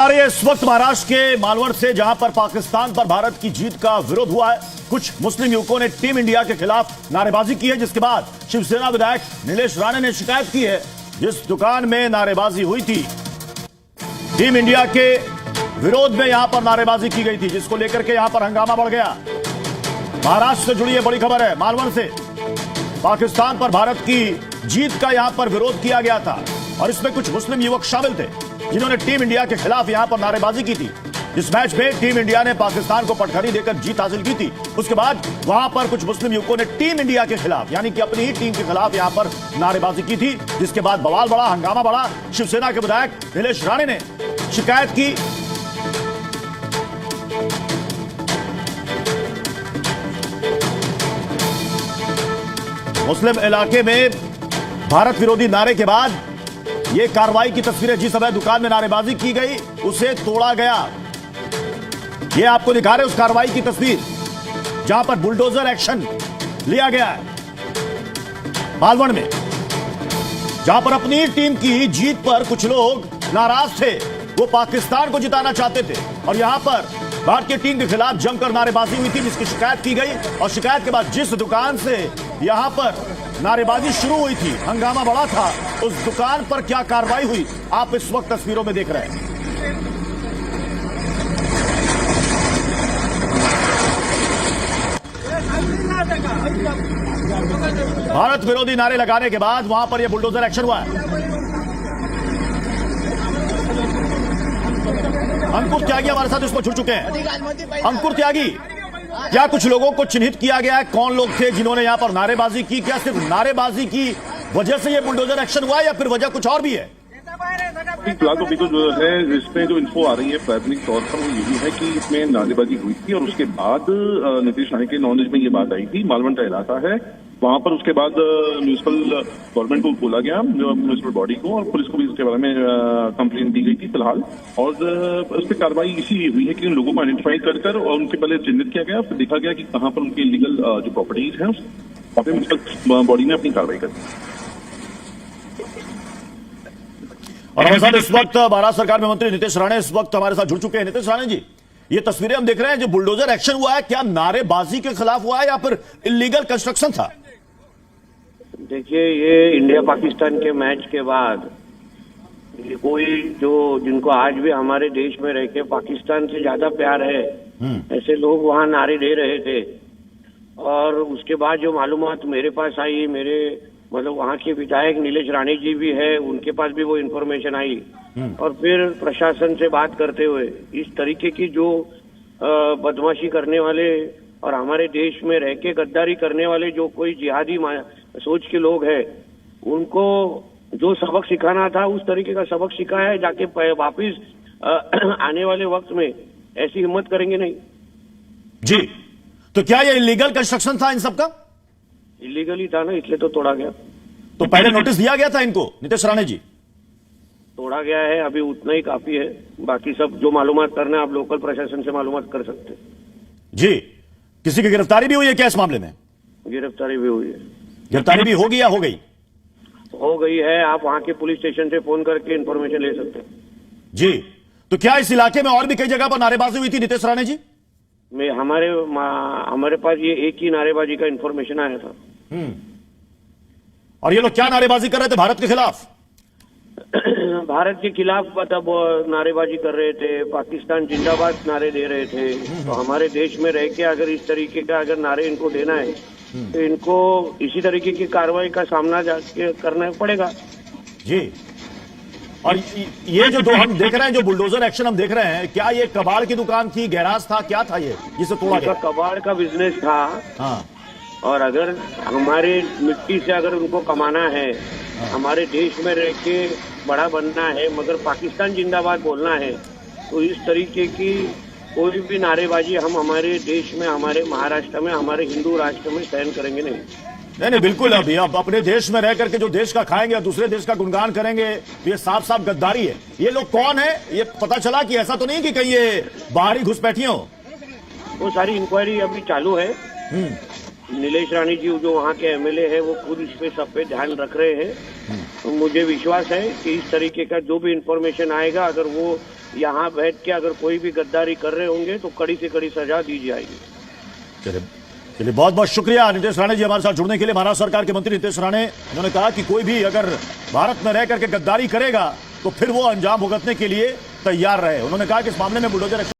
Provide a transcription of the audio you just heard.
रही है इस वक्त महाराष्ट्र के मालवण से, जहां पर पाकिस्तान पर भारत की जीत का विरोध हुआ है। कुछ मुस्लिम युवकों ने टीम इंडिया के खिलाफ नारेबाजी की है, जिसके बाद शिवसेना विधायक नीलेश राणे ने शिकायत की है। जिस दुकान में नारेबाजी हुई थी, टीम इंडिया के विरोध में यहां पर नारेबाजी की गई थी, जिसको लेकर के यहां पर हंगामा बढ़ गया। महाराष्ट्र से जुड़ी है बड़ी खबर है। मालवण से पाकिस्तान पर भारत की जीत का यहां पर विरोध किया गया था और इसमें कुछ मुस्लिम युवक शामिल थे, जिन्होंने टीम इंडिया के खिलाफ यहां पर नारेबाजी की थी। इस मैच में टीम इंडिया ने पाकिस्तान को पटखनी देकर जीत हासिल की थी। उसके बाद वहां पर कुछ मुस्लिम युवकों ने टीम इंडिया के खिलाफ, यानी कि अपनी ही टीम के खिलाफ यहां पर नारेबाजी की थी, जिसके बाद बवाल बढ़ा, हंगामा बढ़ा। शिवसेना के विधायक नीलेश राणे ने शिकायत की। मुस्लिम इलाके में भारत विरोधी नारे के बाद ये कार्रवाई की तस्वीरें, जिस समय दुकान में नारेबाजी की गई उसे तोड़ा गया। ये आपको दिखा रहे उस कार्रवाई की तस्वीर, जहां पर बुलडोजर एक्शन लिया गया है मालवण में, जहां पर अपनी टीम की जीत पर कुछ लोग नाराज थे। वो पाकिस्तान को जिताना चाहते थे और यहां पर भारतीय टीम के खिलाफ जमकर नारेबाजी हुई थी, जिसकी शिकायत की गई। और शिकायत के बाद जिस दुकान से यहां पर नारेबाजी शुरू हुई थी, हंगामा बढ़ा था, उस दुकान पर क्या कार्रवाई हुई आप इस वक्त तस्वीरों में देख रहे हैं। भारत विरोधी नारे लगाने के बाद वहां पर यह बुलडोजर एक्शन हुआ है। अंकुर त्यागी हमारे साथ इसमें जुड़ चुके हैं। अंकुर त्यागी, क्या कुछ लोगों को चिन्हित किया गया है? कौन लोग थे जिन्होंने यहां पर नारेबाजी की? क्या सिर्फ नारेबाजी की वजह से यह बुलडोजर एक्शन हुआ या फिर वजह कुछ और भी है? फिलहाल तो बिल्कुल जो है इसमें जो इन्फो आ रही है प्राथमिक तौर पर वो ये भी है कि इसमें नारेबाजी हुई थी और उसके बाद नीतीश राणे के नॉलेज में ये बात आई थी। मालवण का इलाका है, वहां पर उसके बाद म्यूनिसिपल गवर्नमेंट को बोला गया, म्यूनिसिपल बॉडी को, और पुलिस को भी इसके बारे में कंप्लेंट दी गई थी फिलहाल। और उस पर कार्रवाई इसी हुई है कि उन लोगों को आइडेंटिफाई कर और उनके पहले चिन्हित किया गया, फिर देखा गया कि कहाँ पर उनके लीगल जो प्रॉपर्टीज हैं वहाँ पे म्यूनिसिपल बॉडी ने अपनी कार्रवाई कर दी। और हमारे साथ इस वक्त महाराष्ट्र सरकार में मंत्री नीतीश राणे इस वक्त हमारे साथ जुड़ चुके हैं। नीतीश राणे जी, ये तस्वीरें हम देख रहे हैं, जो बुलडोजर एक्शन हुआ है, क्या नारेबाजी के खिलाफ हुआ है या फिर इलीगल कंस्ट्रक्शन था? देखिए, ये इंडिया पाकिस्तान के मैच के बाद कोई जो जिनको आज भी हमारे देश में रह के पाकिस्तान से ज्यादा प्यार है, ऐसे लोग वहां नारे दे रहे थे। और उसके बाद जो मालूमात मेरे पास आई, मेरे मतलब वहाँ के विधायक नीलेश राणे जी भी है, उनके पास भी वो इन्फॉर्मेशन आई। और फिर प्रशासन से बात करते हुए इस तरीके की जो बदमाशी करने वाले और हमारे देश में रह के गद्दारी करने वाले जो कोई जिहादी सोच के लोग हैं, उनको जो सबक सिखाना था उस तरीके का सबक सिखाया है। जाके वापिस आने वाले वक्त में ऐसी हिम्मत करेंगे नहीं जी। तो क्या ये इलीगल कंस्ट्रक्शन था इन सबका? इलीगली था ना, इसलिए तो तोड़ा गया। तो पहले नोटिस दिया गया था इनको, नीतीश राणे जी? तोड़ा गया है, अभी उतना ही काफी है। बाकी सब जो मालूमात करना है आप लोकल प्रशासन से मालूमात कर सकते हैं जी। किसी की गिरफ्तारी भी हुई है क्या इस मामले में? गिरफ्तारी भी हुई है। गिरफ्तारी भी होगी या हो गई? हो गई है, आप वहां के पुलिस स्टेशन से फोन करके इन्फॉर्मेशन ले सकते हैं जी। तो क्या इस इलाके में और भी कई जगह पर नारेबाजी हुई थी नीतीश राणे जी? हमारे पास ये एक ही नारेबाजी का इन्फॉर्मेशन आया था। और ये लोग क्या नारेबाजी कर रहे थे भारत के खिलाफ? भारत के खिलाफ मतलब नारेबाजी कर रहे थे, पाकिस्तान जिंदाबाद नारे दे रहे थे। तो हमारे देश में रह के अगर इस तरीके का अगर नारे इनको देना है तो इनको इसी तरीके की कार्रवाई का सामना जाके करना पड़ेगा जी। और ये जो हम देख रहे हैं, जो बुलडोजर एक्शन हम देख रहे हैं, क्या ये कबाड़ की दुकान थी, गैराज था, क्या था ये जिसे तोड़ा गया? कबाड़ का बिजनेस था। हाँ। और अगर हमारे मिट्टी से अगर उनको कमाना है, हमारे देश में रह के बड़ा बनना है, मगर पाकिस्तान जिंदाबाद बोलना है, तो इस तरीके की कोई भी नारेबाजी हम हमारे देश में, हमारे महाराष्ट्र में, हमारे हिंदू राष्ट्र में सहन करेंगे नहीं। नहीं, बिल्कुल। अभी आप अपने देश में रह करके जो देश का खाएंगे और दूसरे देश का गुणगान करेंगे, तो ये साफ साफ गद्दारी है। ये लोग कौन है? ये पता चला कि ऐसा तो नहीं कि कहीं ये बाहरी घुसपैठी हो? वो सारी इंक्वायरी अभी चालू है। नीलेश राणे जी जो वहाँ के एमएलए है वो खुद इस पे सब पे ध्यान रख रहे हैं। तो मुझे विश्वास है कि इस तरीके का जो भी इंफॉर्मेशन आएगा, अगर वो यहाँ बैठ के अगर कोई भी गद्दारी कर रहे होंगे तो कड़ी से कड़ी सजा दी जाएगी। चलिए बहुत बहुत शुक्रिया नीतीश राणे जी हमारे साथ जुड़ने के लिए। महाराष्ट्र सरकार के मंत्री नीतीश राणे, उन्होंने कहा कि कोई भी अगर भारत में रह करके गद्दारी करेगा तो फिर वो अंजाम भुगतने के लिए तैयार रहे। उन्होंने कहा कि इस मामले में बुलडोजर